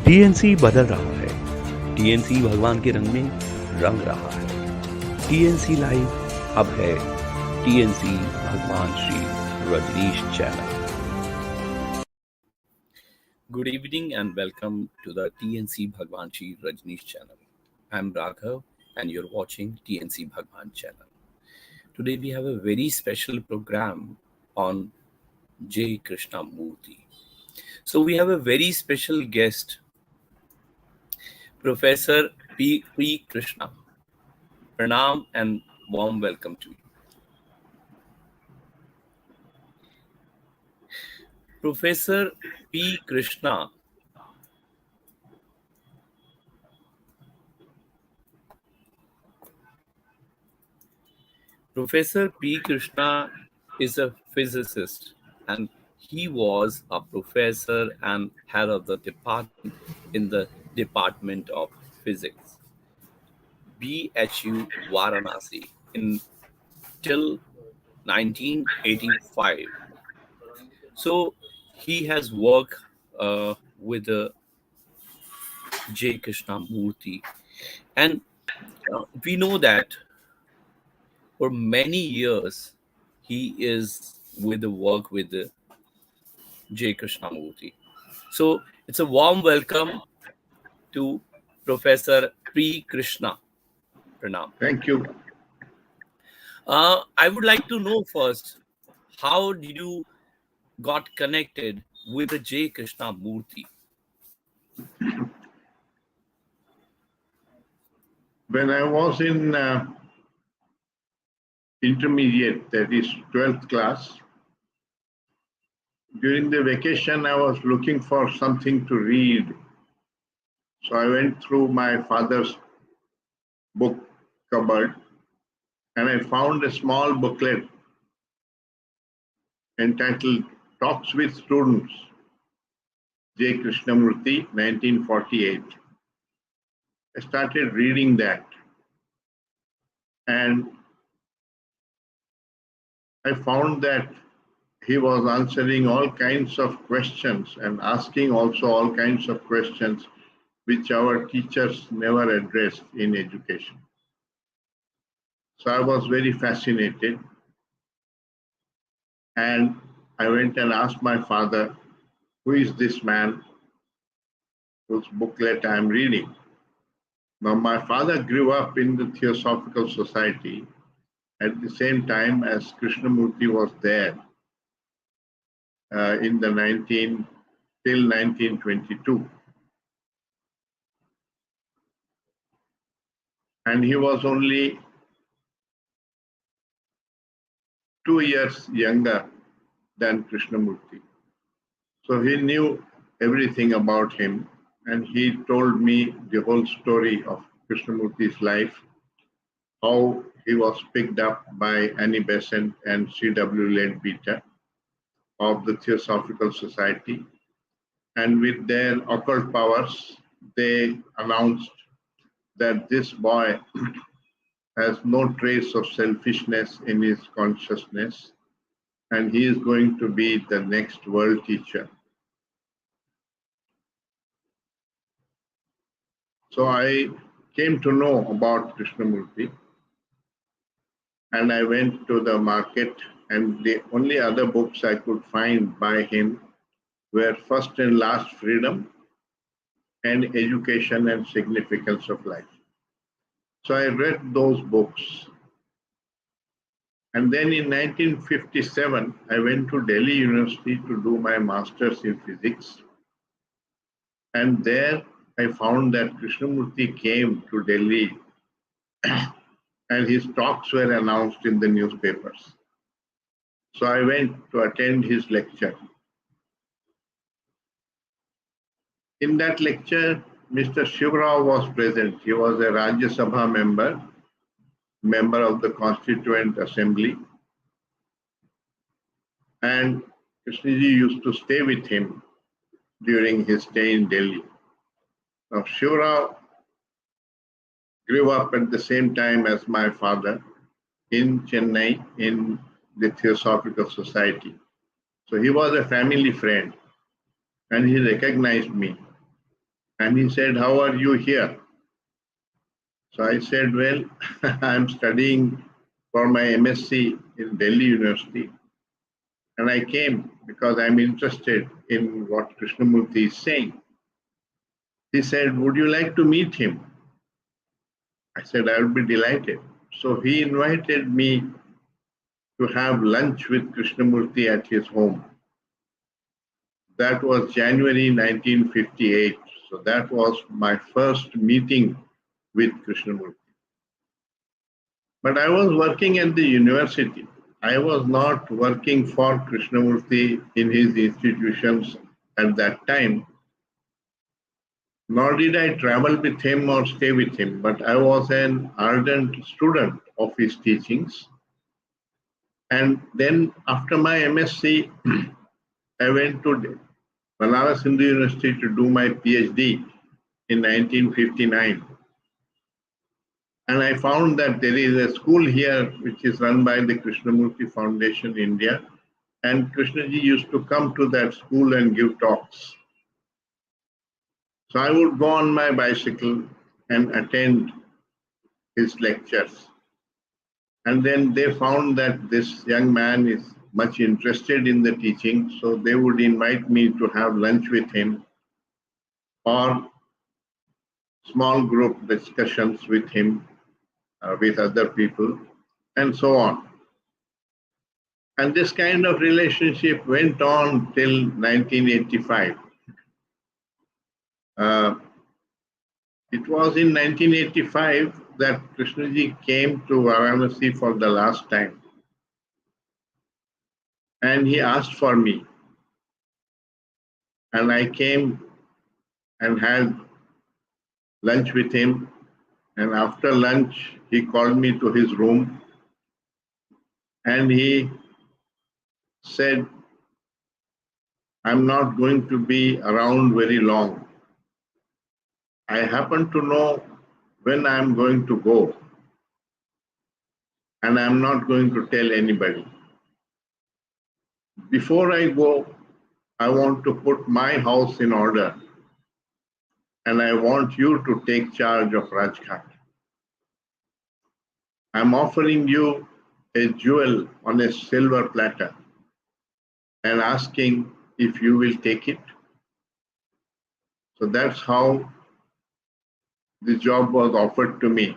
TNC बदल रहा है, टीएनसी भगवान के रंग में रंग रहा है। टीएनसी लाइव अब है टीएनसी भगवान Shri Rajneesh channel. Good evening and welcome to the TNC Bhagwan Shhree Rajneesh channel. I'm Raghav and you're watching TNC Bhagwan channel. Today we have a very special program on Jiddu Krishnamurti. So we have a very special guest, Professor P. Krishna. Pranam and warm welcome to you. Professor P. Krishna Professor P. Krishna is a physicist and he was a professor and head of the department in the Department of Physics, BHU Varanasi, till 1985. So he has worked with J. Krishnamurti, and we know that for many years he is with the work with J. Krishnamurti. So it's a warm welcome to Professor P. Krishna. Pranam. Thank you. I would like to know first, how did you got connected with the J. Krishnamurti? When I was in intermediate, that is 12th class, during the vacation I was looking for something to read. So I went through my father's book cupboard and I found a small booklet entitled Talks with Students, J. Krishnamurti, 1948. I started reading that and I found that he was answering all kinds of questions and asking also all kinds of questions which our teachers never addressed in education. So I was very fascinated and I went and asked my father, who is this man whose booklet I am reading? Now my father grew up in the Theosophical Society at the same time as Krishnamurti was there in the till 1922. And he was only 2 years younger than Krishnamurti. So he knew everything about him and he told me the whole story of Krishnamurti's life, how he was picked up by Annie Besant and C.W. Leadbeater of the Theosophical Society. And with their occult powers, they announced that this boy has no trace of selfishness in his consciousness and he is going to be the next world teacher. So I came to know about Krishnamurti and I went to the market and the only other books I could find by him were First and Last Freedom and Education and Significance of Life. So I read those books. And then in 1957, I went to Delhi University to do my master's in physics. And there I found that Krishnamurti came to Delhi and his talks were announced in the newspapers. So I went to attend his lecture. In that lecture, Mr. Shivrao was present. He was a Rajya Sabha member of the Constituent Assembly. And Krishnaji used to stay with him during his stay in Delhi. Now, Shivrao grew up at the same time as my father in Chennai in the Theosophical Society. So he was a family friend and he recognized me. And he said, "How are you here?" So I said, "Well, I'm studying for my MSc in Delhi University. And I came because I'm interested in what Krishnamurti is saying." He said, "Would you like to meet him?" I said, "I would be delighted." So he invited me to have lunch with Krishnamurti at his home. That was January 1958. So that was my first meeting with Krishnamurti. But I was working at the university. I was not working for Krishnamurti in his institutions at that time, nor did I travel with him or stay with him, but I was an ardent student of his teachings. And then after my MSc, I went to Banaras Hindu University to do my PhD in 1959. And I found that there is a school here which is run by the Krishnamurti Foundation India. And Krishnaji used to come to that school and give talks. So I would go on my bicycle and attend his lectures. And then they found that this young man is much interested in the teaching, so they would invite me to have lunch with him or small group discussions with him, with other people, and so on. And this kind of relationship went on till 1985. It was in 1985 that Krishnaji came to Varanasi for the last time. And he asked for me. And I came and had lunch with him. And after lunch, he called me to his room. And he said, "I'm not going to be around very long. I happen to know when I'm going to go. And I'm not going to tell anybody. Before I go, I want to put my house in order. And I want you to take charge of Rajghat. I'm offering you a jewel on a silver platter and asking if you will take it." So that's how the job was offered to me.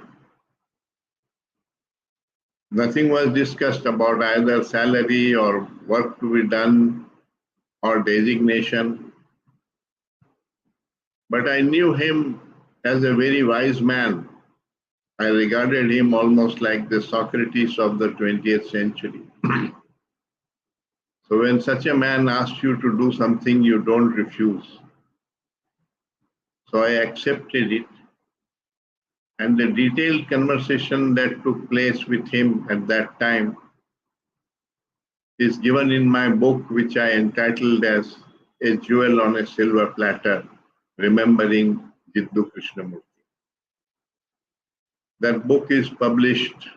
Nothing was discussed about either salary or work to be done or designation. But I knew him as a very wise man. I regarded him almost like the Socrates of the 20th century. So when such a man asks you to do something, you don't refuse. So I accepted it. And the detailed conversation that took place with him at that time is given in my book, which I entitled as "A Jewel on a Silver Platter, Remembering Jiddu Krishnamurti." That book is published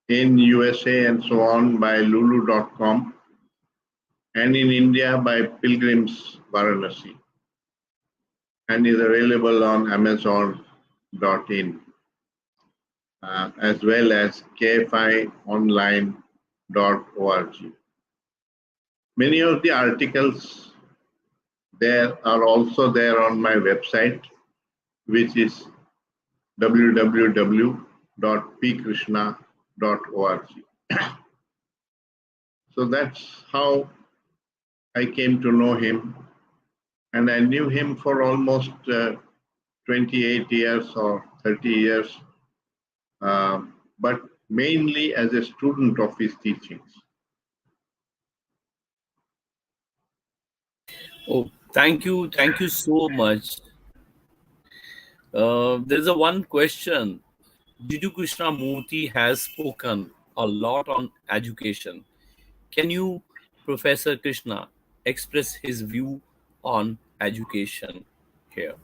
in USA and so on by lulu.com and in India by Pilgrims Varanasi, and is available on Amazon.in as well as kfionline.org. Many of the articles there are also there on my website, which is www.pkrishna.org. So that's how I came to know him. And I knew him for almost 28 years or 30 years, but mainly as a student of his teachings. Oh, thank you so much. There's a one question. Jiddu Krishnamurti has spoken a lot on education. Can you, Professor Krishna, express his view on education here?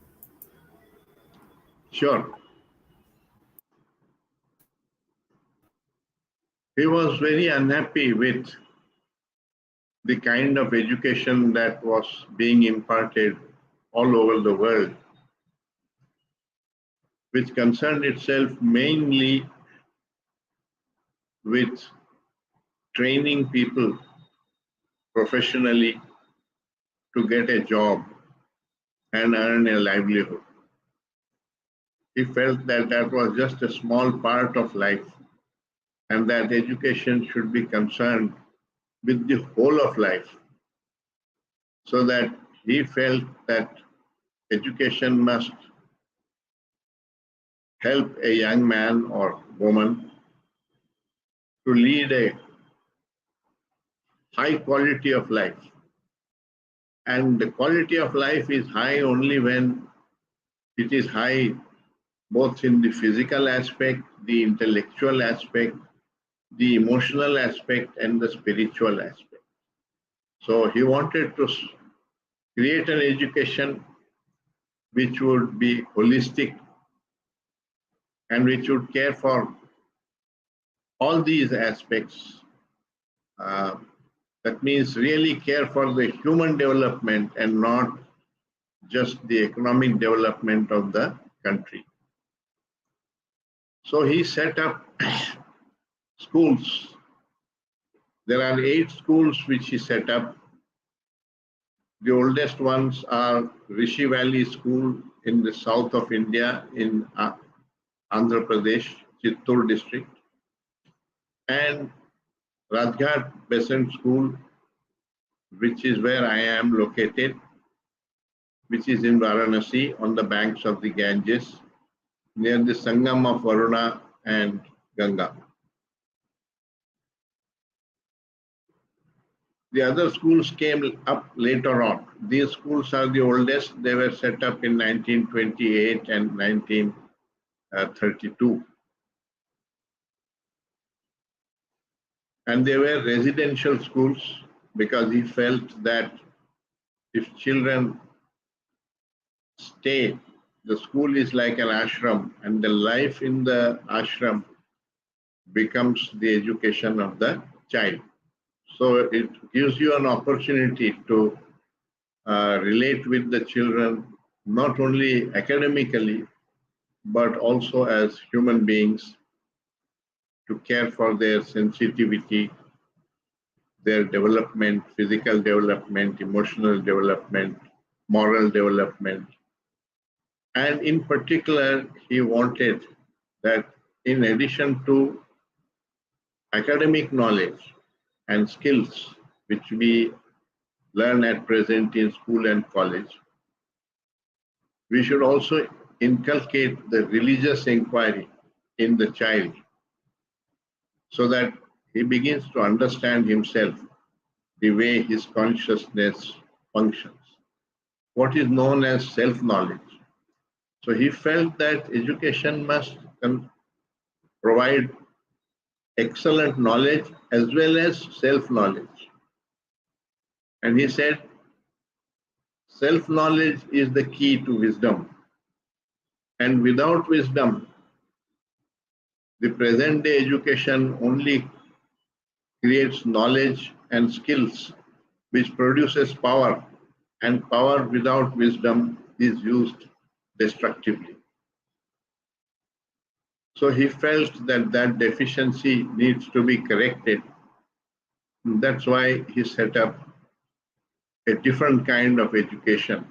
Sure. He was very unhappy with the kind of education that was being imparted all over the world. which concerned itself mainly with training people professionally to get a job and earn a livelihood. He felt that that was just a small part of life and that education should be concerned with the whole of life, so that he felt that education must help a young man or woman to lead a high quality of life. And the quality of life is high only when it is high both in the physical aspect, the intellectual aspect, the emotional aspect, and the spiritual aspect. So he wanted to create an education which would be holistic and which would care for all these aspects. That means really care for the human development and not just the economic development of the country. So he set up schools. There are 8 schools which he set up. The oldest ones are Rishi Valley School in the south of India in Andhra Pradesh, Chittoor district, and Rajghat Besant School, which is where I am located, which is in Varanasi on the banks of the Ganges, near the Sangam of Varuna and Ganga. The other schools came up later on. These schools are the oldest. They were set up in 1928 and 1932. And they were residential schools because he felt that if children stay, the school is like an ashram, and the life in the ashram becomes the education of the child. So it gives you an opportunity to relate with the children, not only academically, but also as human beings, to care for their sensitivity, their development, physical development, emotional development, moral development. And in particular, he wanted that in addition to academic knowledge and skills, which we learn at present in school and college, we should also inculcate the religious inquiry in the child so that he begins to understand himself, the way his consciousness functions, what is known as self-knowledge. So he felt that education must provide excellent knowledge as well as self-knowledge. And he said, self-knowledge is the key to wisdom. And without wisdom, the present day education only creates knowledge and skills, which produces power, and power without wisdom is used destructively. So he felt that that deficiency needs to be corrected. That's why he set up a different kind of education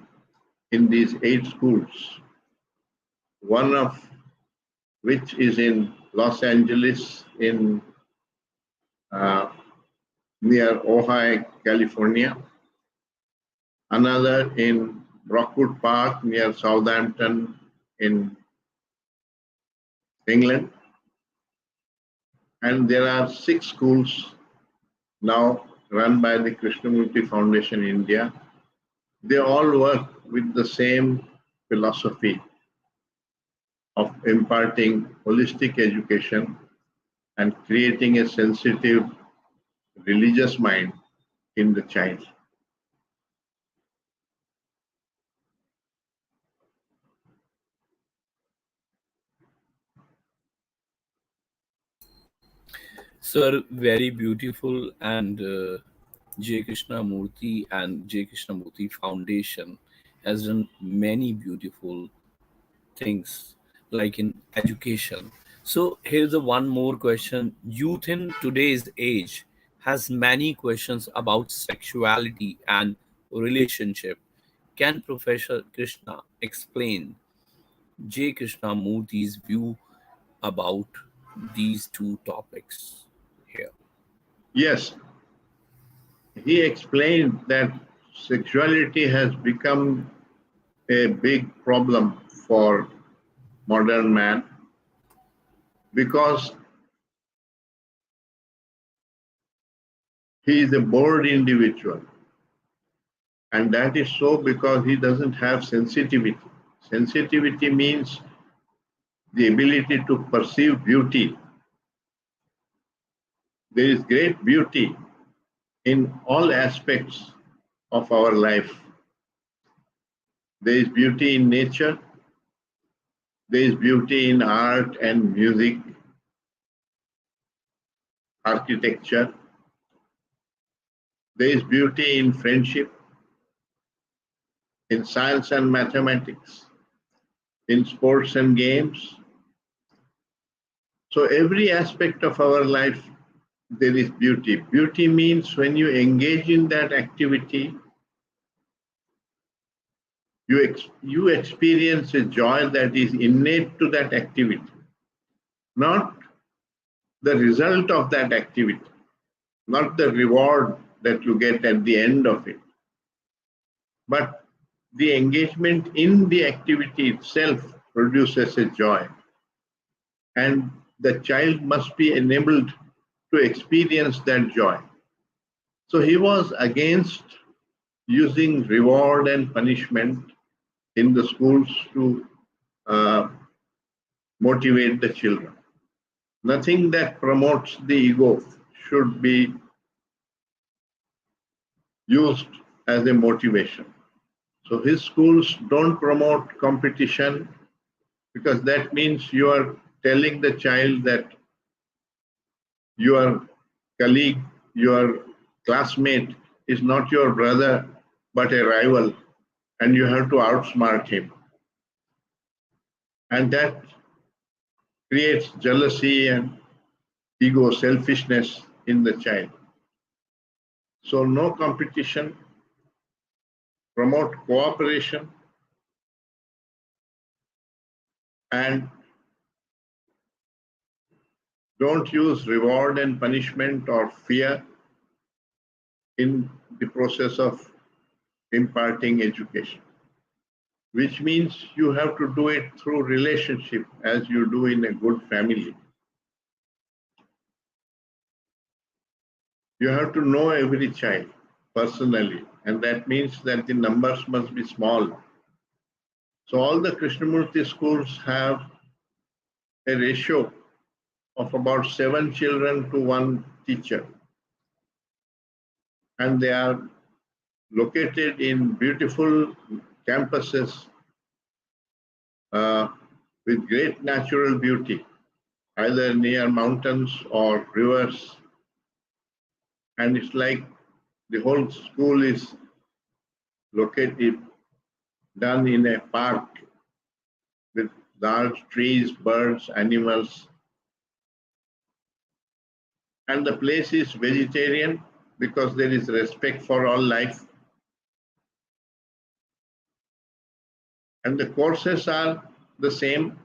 in these 8 schools, one of which is in Los Angeles in near Ojai, California, another in Brockwood Park near Southampton in England, and there are 6 schools now run by the Krishnamurti Foundation India. They all work with the same philosophy of imparting holistic education and creating a sensitive religious mind in the child. Sir, very beautiful, and J. Krishnamurti and J. Krishnamurti Foundation has done many beautiful things like in education. So here's a one more question. Youth in today's age has many questions about sexuality and relationship. Can Professor Krishna explain J. Krishnamurti's view about these two topics here? Yes, he explained that sexuality has become a big problem for modern man because he is a bored individual. And that is so because he doesn't have sensitivity. Sensitivity means the ability to perceive beauty. There is great beauty in all aspects of our life. There is beauty in nature, there is beauty in art and music, architecture, there is beauty in friendship, in science and mathematics, in sports and games. So every aspect of our life, there is beauty. Beauty means when you engage in that activity, you experience a joy that is innate to that activity, not the result of that activity, not the reward that you get at the end of it, but the engagement in the activity itself produces a joy. And the child must be enabled to experience that joy. So he was against using reward and punishment in the schools to motivate the children. Nothing that promotes the ego should be used as a motivation. So his schools don't promote competition because that means you are telling the child that your colleague, your classmate is not your brother but a rival, and you have to outsmart him. And that creates jealousy and ego, selfishness in the child. So no competition, promote cooperation, and don't use reward and punishment or fear in the process of imparting education, which means you have to do it through relationship as you do in a good family. You have to know every child personally, and that means that the numbers must be small. So all the Krishnamurti schools have a ratio of about 7 children to 1 teacher. And they are located in beautiful campuses with great natural beauty, either near mountains or rivers. And it's like the whole school is located, done in a park with large trees, birds, animals. And the place is vegetarian because there is respect for all life. And the courses are the same,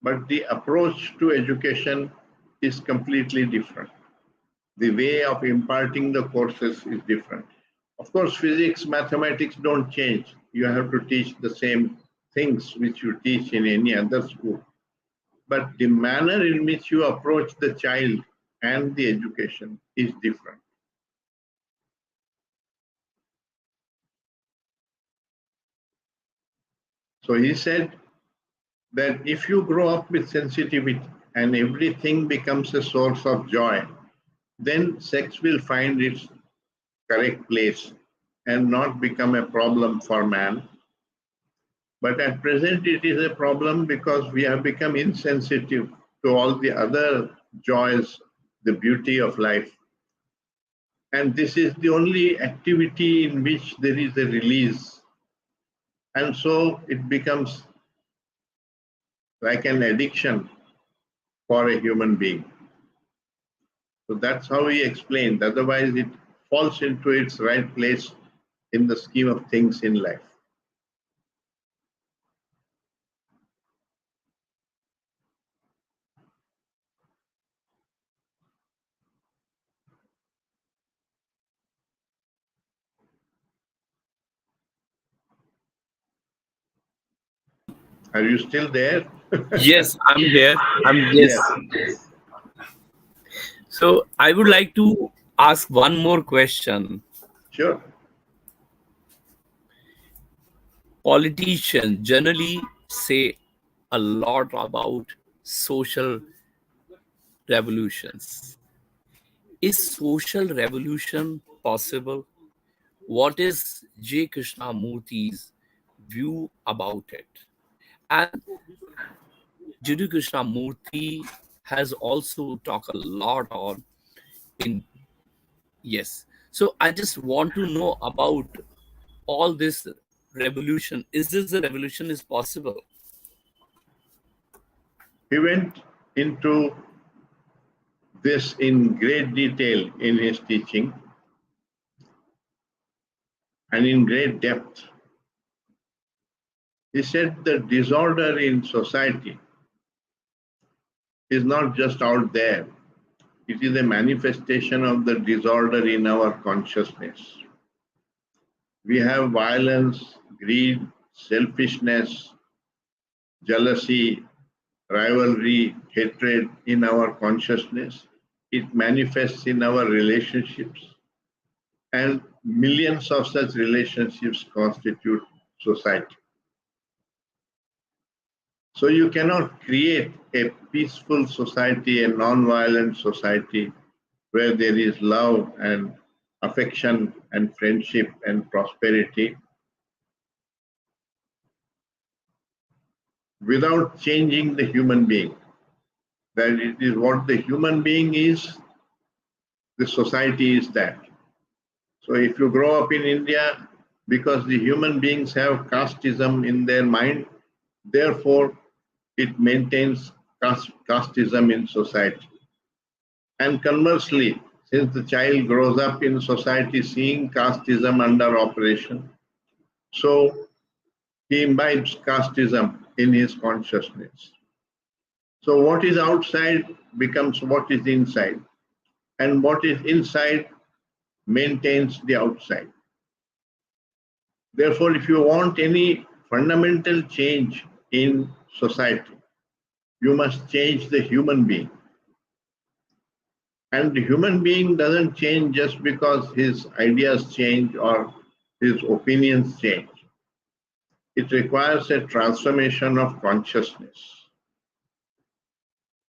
but the approach to education is completely different. The way of imparting the courses is different. Of course, physics, mathematics don't change. You have to teach the same things which you teach in any other school. But the manner in which you approach the child and the education is different. So he said that if you grow up with sensitivity and everything becomes a source of joy, then sex will find its correct place and not become a problem for man. But at present, it is a problem because we have become insensitive to all the other joys, the beauty of life. And this is the only activity in which there is a release. And so it becomes like an addiction for a human being. So that's how he explained. Otherwise, it falls into its right place in the scheme of things in life. Are you still there? Yes, I'm here. Yes. So I would like to ask one more question. Sure. Politicians generally say a lot about social revolutions. Is social revolution possible? What is J. Krishnamurti's view about it? And Jiddu Krishnamurti has also talked a lot on in yes. So I just want to know about all this revolution. Is this a revolution is possible? He went into this in great detail in his teaching and in great depth. He said the disorder in society is not just out there. It is a manifestation of the disorder in our consciousness. We have violence, greed, selfishness, jealousy, rivalry, hatred in our consciousness. It manifests in our relationships. And millions of such relationships constitute society. So you cannot create a peaceful society, a non-violent society where there is love and affection and friendship and prosperity without changing the human being. That it is what the human being is, the society is that. So if you grow up in India, because the human beings have casteism in their mind, therefore it maintains casteism in society. And conversely, since the child grows up in society seeing casteism under operation, so he imbibes casteism in his consciousness. So what is outside becomes what is inside, and what is inside maintains the outside. Therefore, if you want any fundamental change in society, you must change the human being. And the human being doesn't change just because his ideas change or his opinions change. It requires a transformation of consciousness.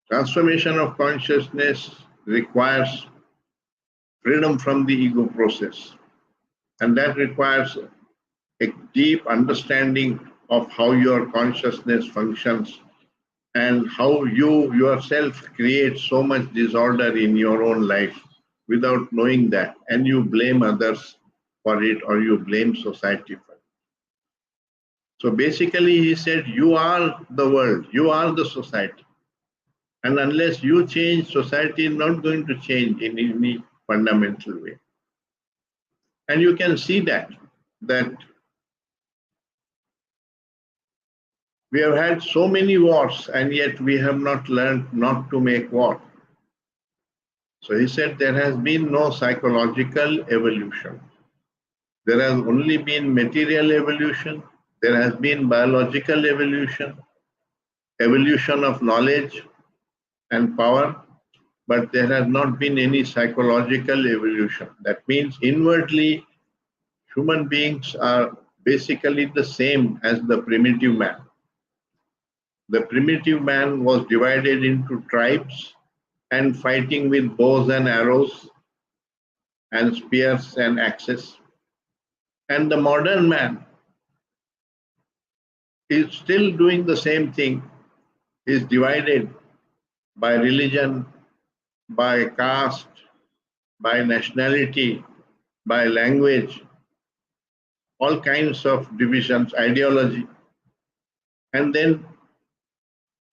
Transformation of consciousness requires freedom from the ego process. And that requires a deep understanding of how your consciousness functions and how you yourself create so much disorder in your own life without knowing that. And you blame others for it or you blame society for it. So basically, he said, you are the world, you are the society. And unless you change, society is not going to change in any fundamental way. And you can see that we have had so many wars and yet we have not learned not to make war. So he said there has been no psychological evolution. There has only been material evolution. There has been biological evolution, evolution of knowledge and power, but there has not been any psychological evolution. That means inwardly, human beings are basically the same as the primitive man. The primitive man was divided into tribes and fighting with bows and arrows and spears and axes. And the modern man is still doing the same thing. He is divided by religion, by caste, by nationality, by language, all kinds of divisions, ideology. And then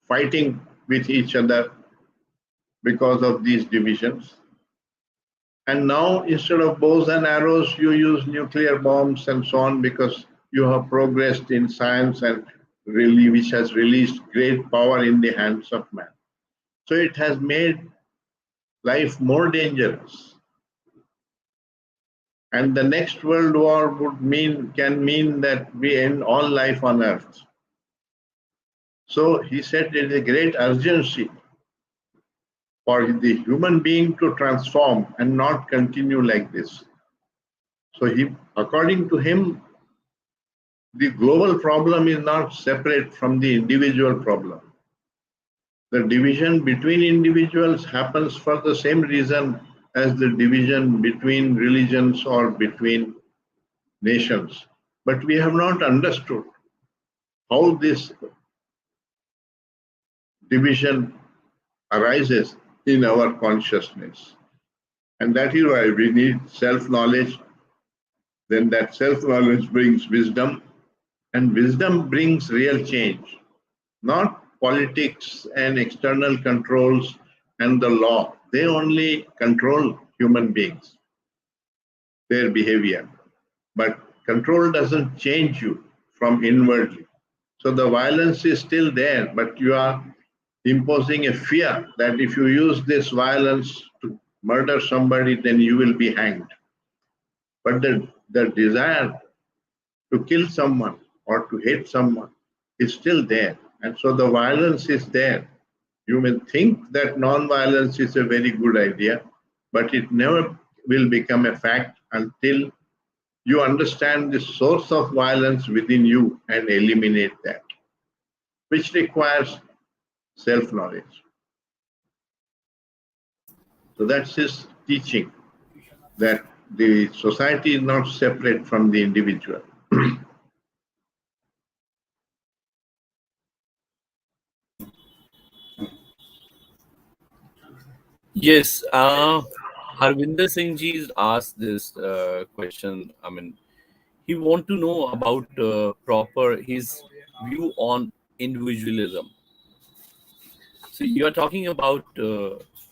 fighting with each other because of these divisions. And now instead of bows and arrows, you use nuclear bombs and so on because you have progressed in science and really which has released great power in the hands of man. So it has made life more dangerous. And the next world war can mean that we end all life on earth. So he said there is a great urgency for the human being to transform and not continue like this. So according to him, the global problem is not separate from the individual problem. The division between individuals happens for the same reason as the division between religions or between nations. But we have not understood how this division arises in our consciousness. And that is why we need self-knowledge. Then that self-knowledge brings wisdom, and wisdom brings real change, not politics and external controls and the law. They only control human beings, their behavior. But control doesn't change you from inwardly. So the violence is still there, but you are imposing a fear that if you use this violence to murder somebody, then you will be hanged. But the desire to kill someone or to hate someone is still there. And so the violence is there. You may think that non-violence is a very good idea, but it never will become a fact until you understand the source of violence within you and eliminate that, which requires self-knowledge. So that's his teaching, that the society is not separate from the individual. Yes, Harvinder Singh ji has asked this question. I mean, he want to know about his view on individualism. So you are talking about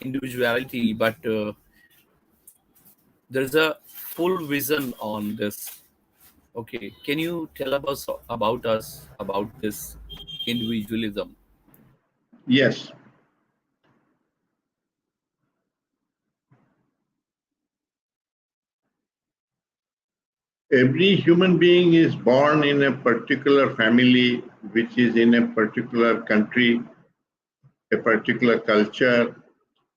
individuality, but there's a full vision on this. Okay, can you tell us about this individualism? Yes, every human being is born in a particular family, which is in a particular country, a particular culture,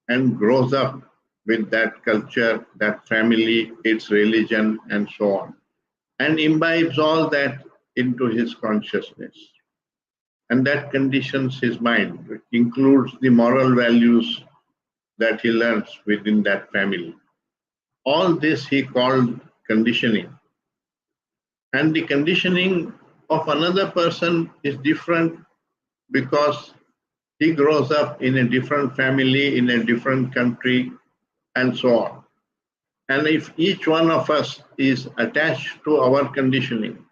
and grows up with that culture, that family, its religion, and so on, and imbibes all that into his consciousness. And that conditions his mind. It includes the moral values that he learns within that family. All this he called conditioning. And the conditioning of another person is different because he grows up in a different family, in a different country, and so on. And if each one of us is attached to our conditioning,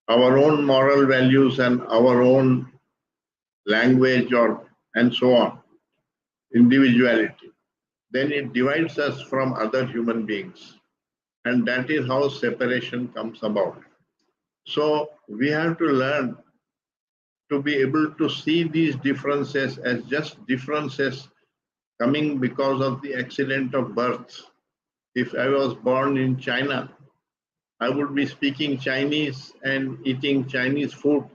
our own moral values and our own language and so on, individuality, then it divides us from other human beings. And that is how separation comes about. So we have to learn to be able to see these differences as just differences coming because of the accident of birth. If I was born in China, I would be speaking Chinese and eating Chinese food.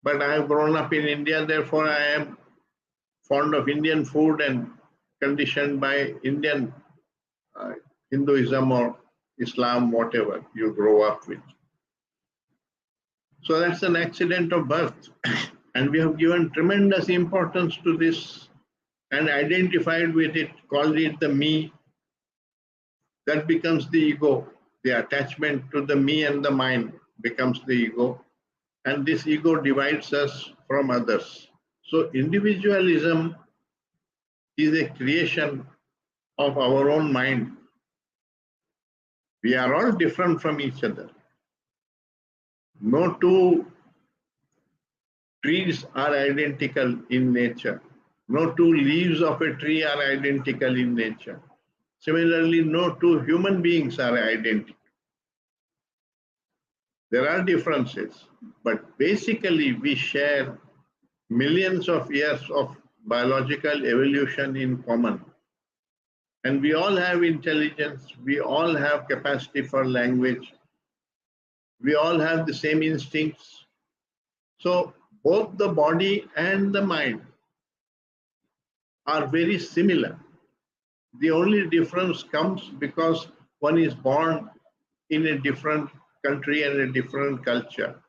But I have grown up in India, therefore I am fond of Indian food and conditioned by Indian Hinduism or Islam, whatever you grow up with. So that's an accident of birth. And we have given tremendous importance to this and identified with it, called it the me. That becomes the ego. The attachment to the me and the mind becomes the ego. And this ego divides us from others. So individualism is a creation of our own mind. We are all different from each other. No two trees are identical in nature. No two leaves of a tree are identical in nature. Similarly, no two human beings are identical. There are differences, but basically we share millions of years of biological evolution in common. And we all have intelligence, we all have capacity for language, we all have the same instincts. So both the body and the mind are very similar. The only difference comes because one is born in a different country and a different culture.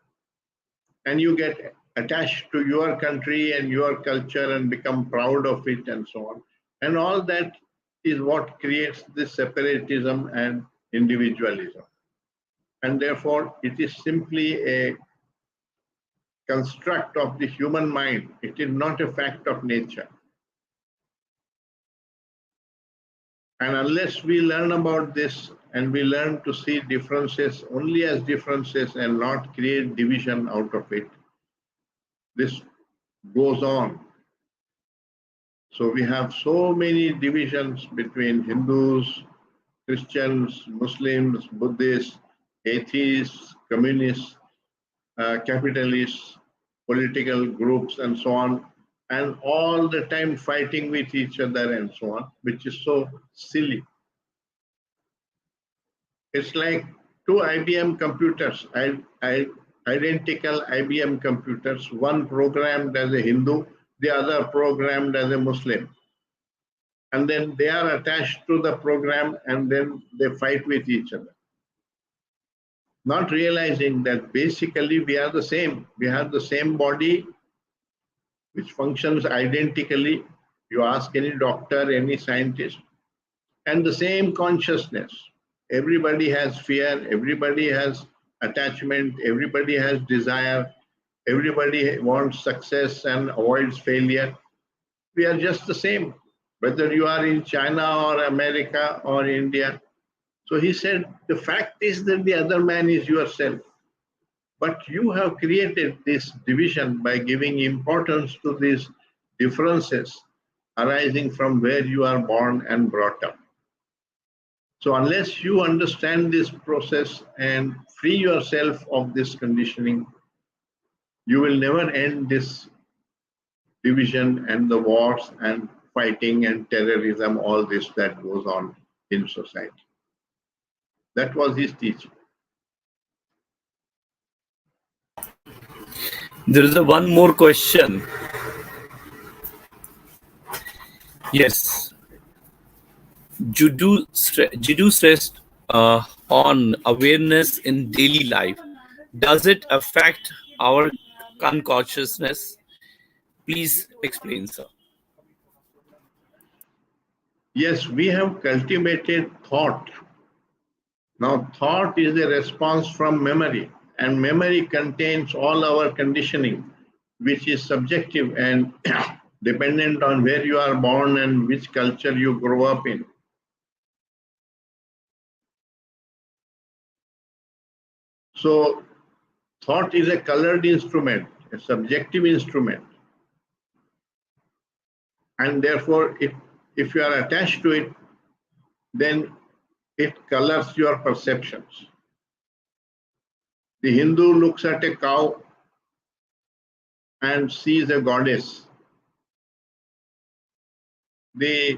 And you get attached to your country and your culture and become proud of it and so on. And all that is what creates this separatism and individualism. And therefore, it is simply a construct of the human mind. It is not a fact of nature. And unless we learn about this and we learn to see differences only as differences and not create division out of it, this goes on. So we have so many divisions between Hindus, Christians, Muslims, Buddhists, atheists, communists, capitalists, political groups, and so on, and all the time fighting with each other and so on, which is so silly. It's like two IBM computers, identical IBM computers, one programmed as a Hindu, the other programmed as a Muslim. And then they are attached to the program and then they fight with each other. Not realizing that basically we are the same. We have the same body which functions identically. You ask any doctor, any scientist, and the same consciousness. Everybody has fear, everybody has attachment, everybody has desire, everybody wants success and avoids failure. We are just the same, whether you are in China or America or India. So he said, the fact is that the other man is yourself. But you have created this division by giving importance to these differences arising from where you are born and brought up. So unless you understand this process and free yourself of this conditioning, you will never end this division and the wars and fighting and terrorism, all this that goes on in society. That was his teaching. There is one more question. Yes. Jiddu stressed on awareness in daily life. Does it affect our unconsciousness? Please explain, sir. Yes, we have cultivated thought. Now, thought is a response from memory, and memory contains all our conditioning, which is subjective and dependent on where you are born and which culture you grow up in. So, thought is a colored instrument, a subjective instrument. And therefore, if you are attached to it, then it colors your perceptions. The Hindu looks at a cow and sees a goddess. The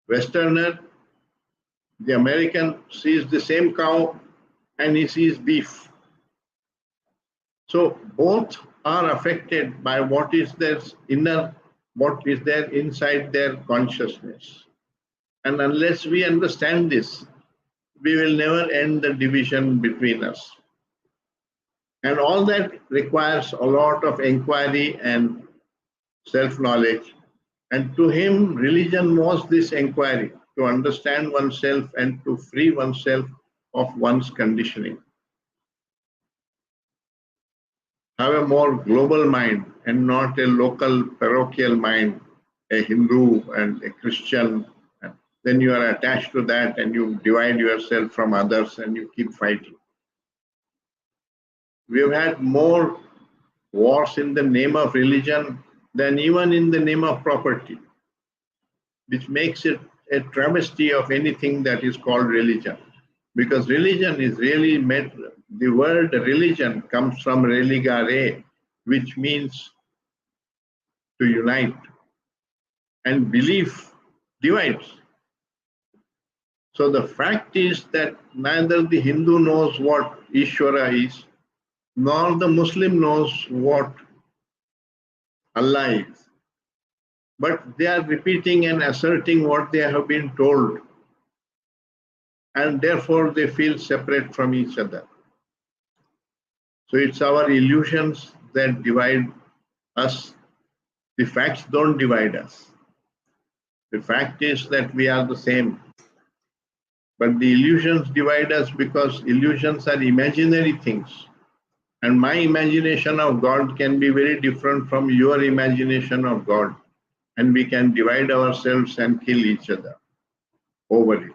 Westerner, the American, sees the same cow and he sees beef. So both are affected by what is their inner, what is there inside their consciousness. And unless we understand this, we will never end the division between us. And all that requires a lot of inquiry and self-knowledge. And to him, religion was this inquiry, to understand oneself and to free oneself of one's conditioning. Have a more global mind and not a local parochial mind, a Hindu and a Christian. Then you are attached to that and you divide yourself from others and you keep fighting. We've had more wars in the name of religion than even in the name of property, which makes it a travesty of anything that is called religion. Because religion is really meant, the word religion comes from religare, which means to unite, and belief divides. So the fact is that neither the Hindu knows what Ishvara is, nor the Muslim knows what Allah is. But they are repeating and asserting what they have been told, and therefore they feel separate from each other. So it's our illusions that divide us. The facts don't divide us. The fact is that we are the same. But the illusions divide us because illusions are imaginary things. And my imagination of God can be very different from your imagination of God. And we can divide ourselves and kill each other over it.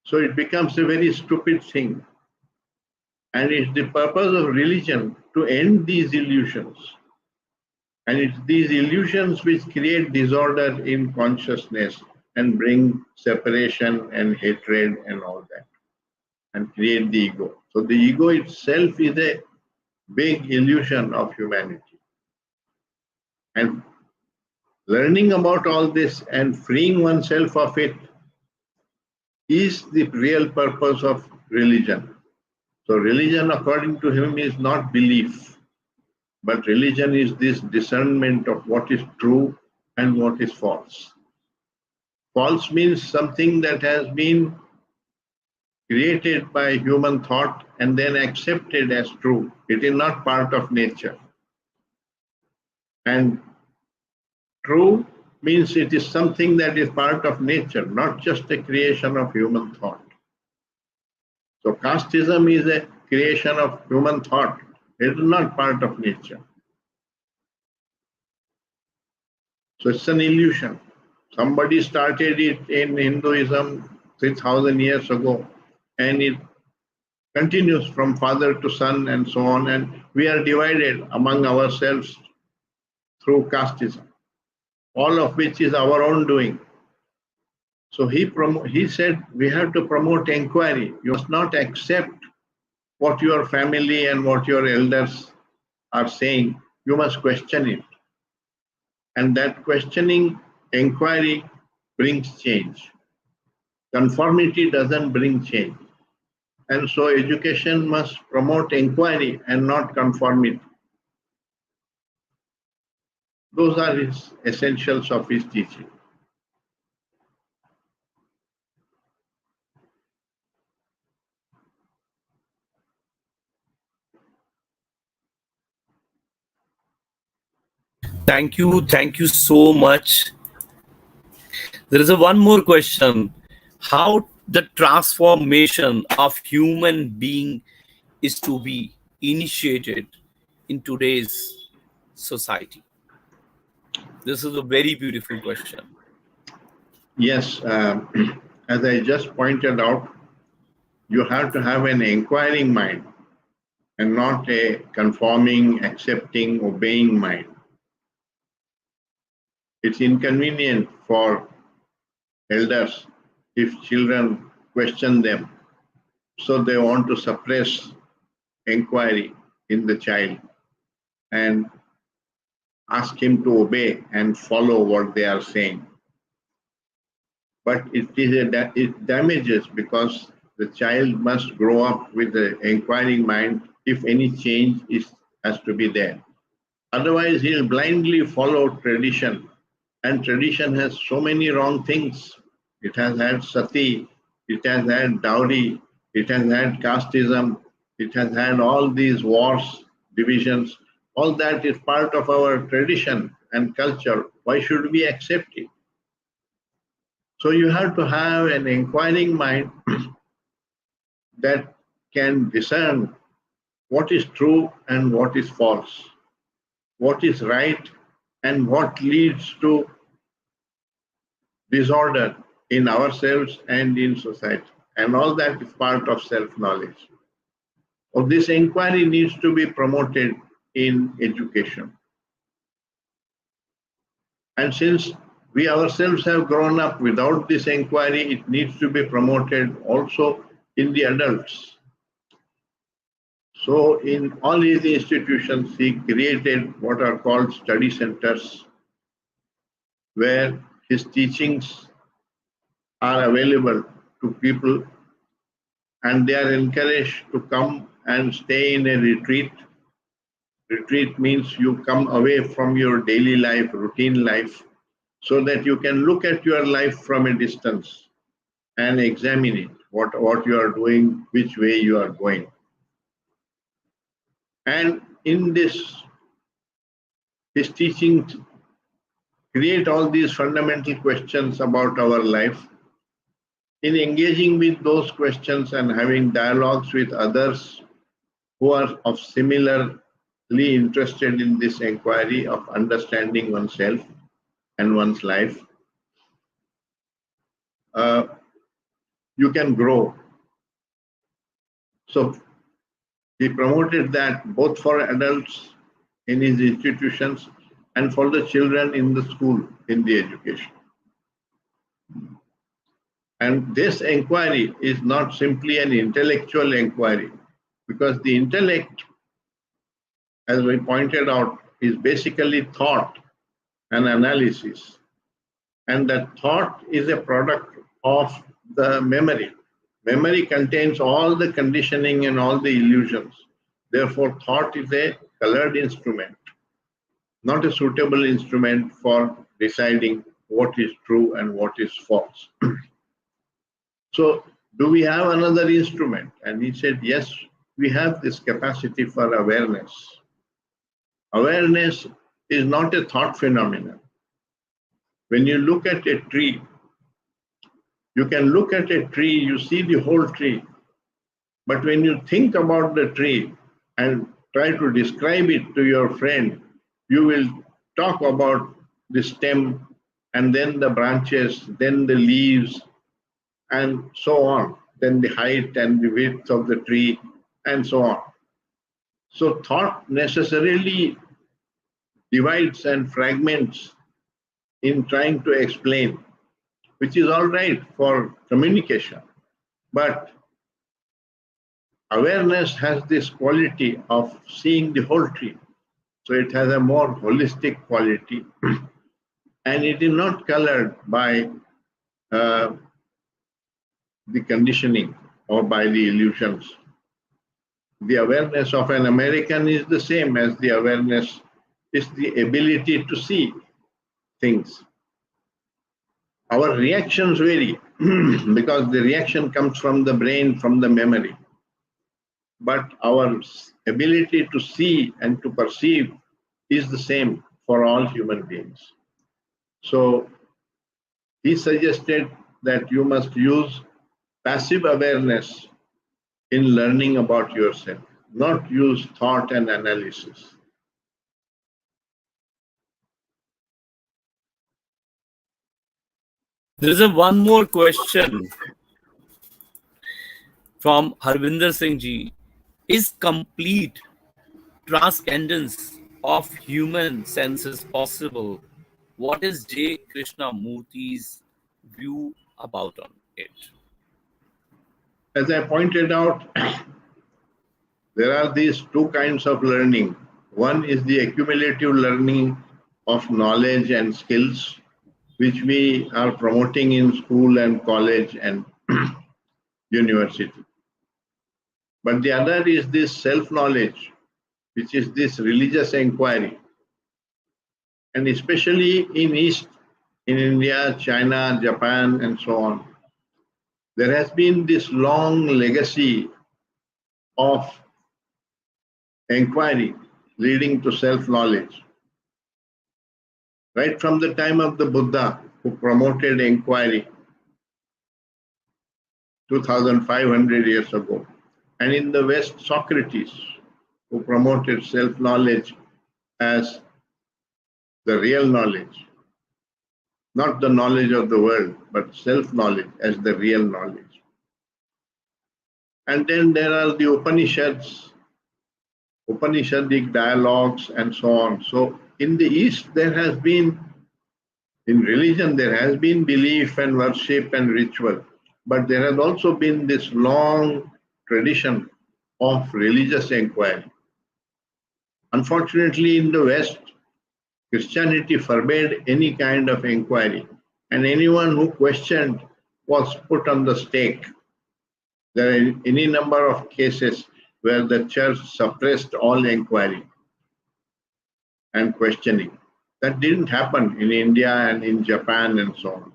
So it becomes a very stupid thing. And it's the purpose of religion to end these illusions. And it's these illusions which create disorder in consciousness and bring separation and hatred and all that, and create the ego. So the ego itself is a big illusion of humanity. And learning about all this and freeing oneself of it is the real purpose of religion. So religion, according to him, is not belief, but religion is this discernment of what is true and what is false. False means something that has been created by human thought and then accepted as true. It is not part of nature. And true means it is something that is part of nature, not just a creation of human thought. So casteism is a creation of human thought. It is not part of nature. So it's an illusion. Somebody started it in Hinduism 3,000 years ago, and it continues from father to son and so on, and we are divided among ourselves through casteism, all of which is our own doing. So he said we have to promote inquiry. You must not accept what your family and what your elders are saying. You must question it. And that questioning, inquiry brings change. Conformity doesn't bring change. And so education must promote inquiry and not conformity. Those are his essentials of his teaching. Thank you so much. There is one more question. How the transformation of human being is to be initiated in today's society? This is a very beautiful question. Yes, as I just pointed out, you have to have an inquiring mind and not a conforming, accepting, obeying mind. It's inconvenient for elders if children question them. So they want to suppress inquiry in the child and ask him to obey and follow what they are saying. But it damages, because the child must grow up with an inquiring mind if any change has to be there. Otherwise, he'll blindly follow tradition. And tradition has so many wrong things. It has had sati, it has had dowry, it has had casteism, it has had all these wars, divisions. All that is part of our tradition and culture. Why should we accept it? So you have to have an inquiring mind that can discern what is true and what is false, what is right and what leads to disorder in ourselves and in society. And all that is part of self-knowledge. of this inquiry needs to be promoted in education. And since we ourselves have grown up without this inquiry, it needs to be promoted also in the adults. So in all his institutions, he created what are called study centers, where his teachings are available to people, and they are encouraged to come and stay in a retreat. Retreat means you come away from your daily life, routine life, so that you can look at your life from a distance and examine it, what you are doing, which way you are going. And in this, his teachings create all these fundamental questions about our life. In engaging with those questions and having dialogues with others who are of similarly interested in this inquiry of understanding oneself and one's life, you can grow. So he promoted that both for adults in his institutions and for the children in the school, in the education. And this inquiry is not simply an intellectual inquiry, because the intellect, as we pointed out, is basically thought and analysis. And that thought is a product of the memory. Memory contains all the conditioning and all the illusions. Therefore, thought is a colored instrument, not a suitable instrument for deciding what is true and what is false. So, do we have another instrument? And he said, yes, we have this capacity for awareness. Awareness is not a thought phenomenon. When you look at a tree, you can look at a tree, you see the whole tree. But when you think about the tree and try to describe it to your friend, you will talk about the stem and then the branches, then the leaves, and so on, then the height and the width of the tree, and so on. So thought necessarily divides and fragments in trying to explain, which is all right for communication. But awareness has this quality of seeing the whole tree. So it has a more holistic quality, and it is not colored by the conditioning or by the illusions. The awareness of an American is the same as the awareness is the ability to see things. Our reactions vary because the reaction comes from the brain, from the memory. But our ability to see and to perceive is the same for all human beings. So he suggested that you must use passive awareness in learning about yourself, not use thought and analysis. There is one more question from Harvinder Singh ji. Is complete transcendence of human senses possible? What is J. Krishnamurti's view about on it? As I pointed out, there are these two kinds of learning. One is the accumulative learning of knowledge and skills, which we are promoting in school and college and university. But the other is this self-knowledge, which is this religious inquiry. And especially in East, in India, China, Japan, and so on, there has been this long legacy of inquiry leading to self-knowledge. Right from the time of the Buddha, who promoted inquiry 2,500 years ago. And in the West, Socrates, who promoted self-knowledge as the real knowledge. Not the knowledge of the world, but self-knowledge as the real knowledge. And then there are the Upanishads, Upanishadic dialogues, and so on. So in the East, there has been, in religion, there has been belief and worship and ritual, but there has also been this long tradition of religious inquiry. Unfortunately, in the West, Christianity forbade any kind of inquiry, and anyone who questioned was put on the stake. There are any number of cases where the church suppressed all inquiry and questioning. That didn't happen in India and in Japan and so on.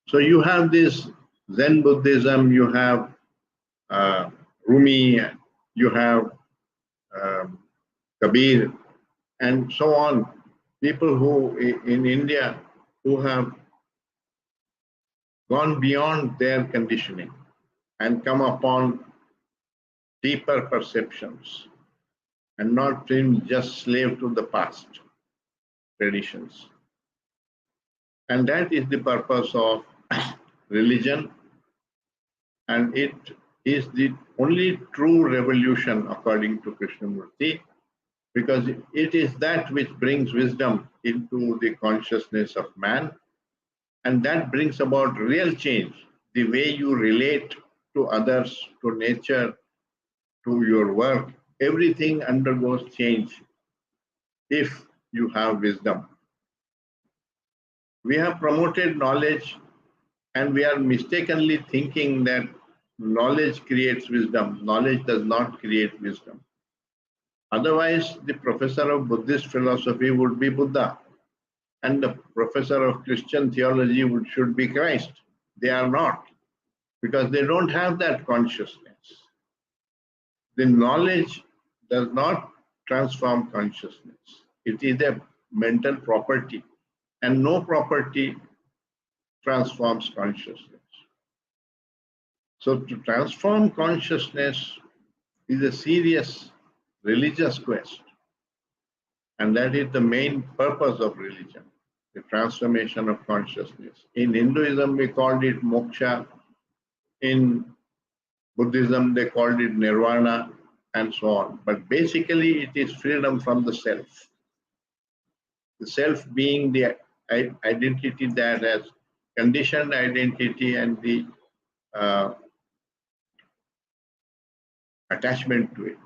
So you have this Zen Buddhism, you have Rumi, you have Kabir, and so on. People who in India who have gone beyond their conditioning and come upon deeper perceptions and not been just slave to the past traditions. And that is the purpose of religion, and it is the only true revolution according to Krishnamurti, because it is that which brings wisdom into the consciousness of man, and that brings about real change, the way you relate to others, to nature, to your work. Everything undergoes change if you have wisdom. We have promoted knowledge, and we are mistakenly thinking that knowledge creates wisdom. Knowledge does not create wisdom. Otherwise, the professor of Buddhist philosophy would be Buddha, and the professor of Christian theology should be Christ. They are not, because they don't have that consciousness. The knowledge does not transform consciousness. It is a mental property, and no property transforms consciousness. So to transform consciousness is a serious religious quest, and that is the main purpose of religion, the transformation of consciousness. In Hinduism, we called it moksha. In Buddhism, they called it nirvana, and so on. But basically, it is freedom from the self. The self being the identity that has conditioned identity and the attachment to it.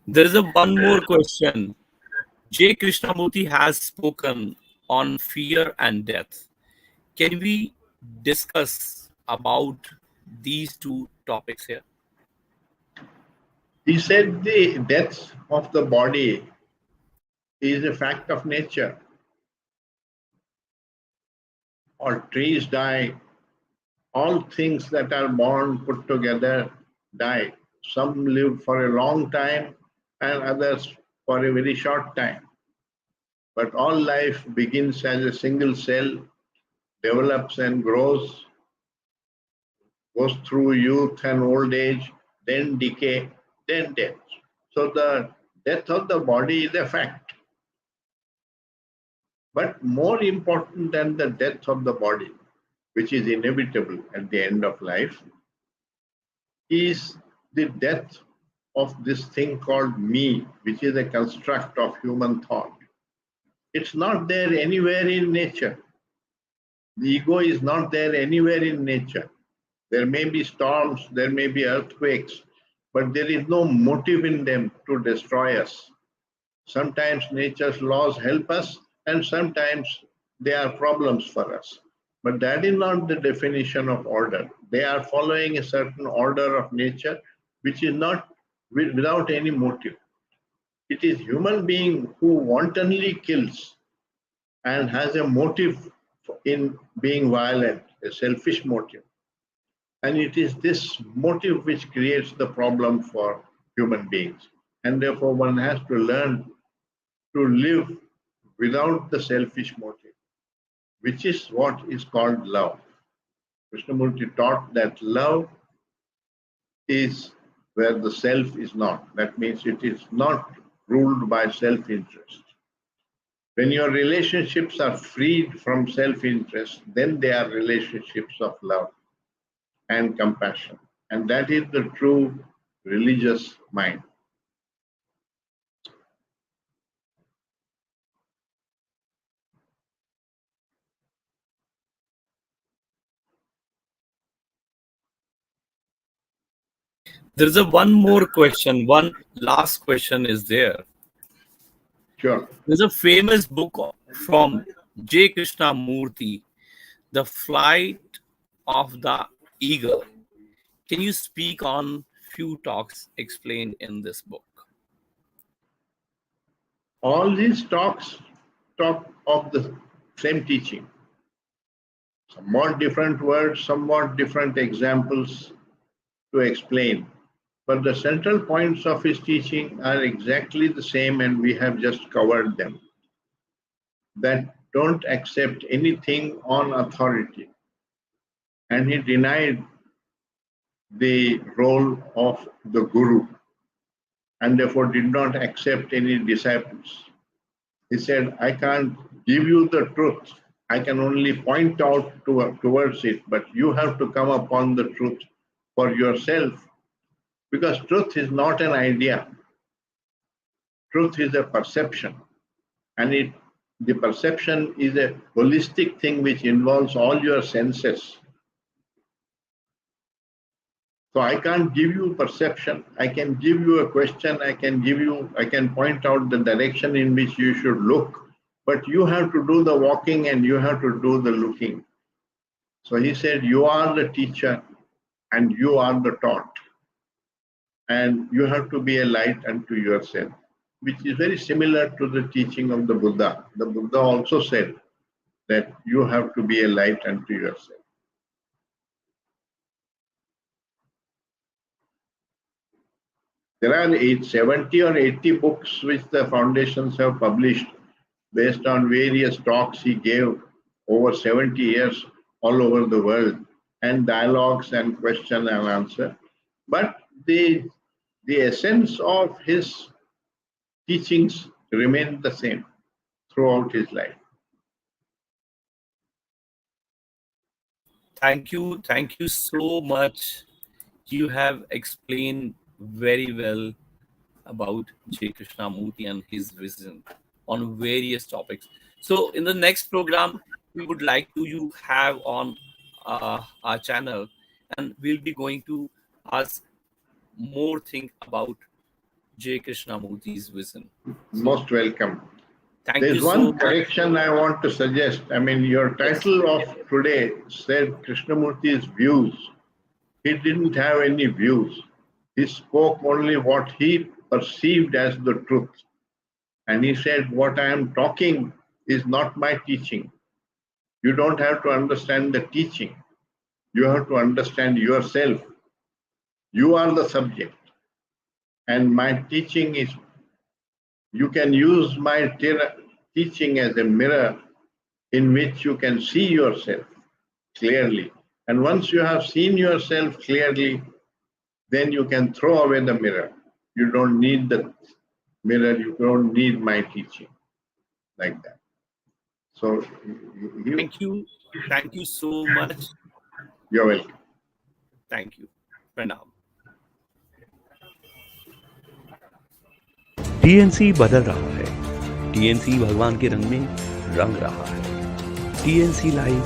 There is one more question. J. Krishnamurti has spoken on fear and death. Can we discuss about these two topics here? He said the death of the body is a fact of nature. All trees die, all things that are born put together die. Some live for a long time and others for a very short time. But all life begins as a single cell, develops and grows, goes through youth and old age, then decay, then death. So the death of the body is a fact. But more important than the death of the body, which is inevitable at the end of life, is the death of this thing called me, which is a construct of human thought. It's not there anywhere in nature. The ego is not there anywhere in nature. There may be storms, there may be earthquakes, but there is no motive in them to destroy us. Sometimes nature's laws help us, and sometimes they are problems for us. But that is not the definition of order. They are following a certain order of nature, which is not without any motive. It is human being who wantonly kills and has a motive in being violent, a selfish motive. And it is this motive which creates the problem for human beings. And therefore one has to learn to live without the selfish motive, which is what is called love. Krishnamurti taught that love is where the self is not. That means it is not ruled by self-interest. When your relationships are freed from self-interest, then they are relationships of love and compassion. And that is the true religious mind. There's one more question. One last question is there. Sure. There's a famous book from J. Krishnamurti, The Flight of the Eagle. Can you speak on few talks explained in this book? All these talks talk of the same teaching. Somewhat different words, somewhat different examples to explain. But the central points of his teaching are exactly the same, and we have just covered them. That don't accept anything on authority. And he denied the role of the guru, and therefore did not accept any disciples. He said, I can't give you the truth. I can only point out towards it, but you have to come upon the truth for yourself. Because truth is not an idea. Truth is a perception. And the perception is a holistic thing which involves all your senses. So I can't give you perception. I can give you a question. I can point out the direction in which you should look. But you have to do the walking and you have to do the looking. So he said, you are the teacher and you are the taught. And you have to be a light unto yourself, which is very similar to the teaching of the Buddha. The Buddha also said that you have to be a light unto yourself. There are 70 or 80 books which the foundations have published based on various talks he gave over 70 years all over the world, and dialogues and question and answer. But the essence of his teachings remained the same throughout his life. Thank you so much. You have explained very well about J. Krishnamurti and his vision on various topics. So in the next program, we would like to have on our channel, and we'll be going to ask more things about J. Krishnamurti's vision. Most welcome. Thank There's you so one much. correction I want to suggest. I mean, your title of today said Krishnamurti's views. He didn't have any views. He spoke only what he perceived as the truth. And he said, what I am talking is not my teaching. You don't have to understand the teaching. You have to understand yourself. You are the subject. And my teaching is, you can use my teaching as a mirror in which you can see yourself clearly. And once you have seen yourself clearly, then you can throw away the mirror. You don't need the mirror, you don't need my teaching, like that. So, Thank you so much. You're welcome. Thank you. Pranam. TNC बदल रहा है, TNC भगवान के रंग में रंग रहा है। TNC live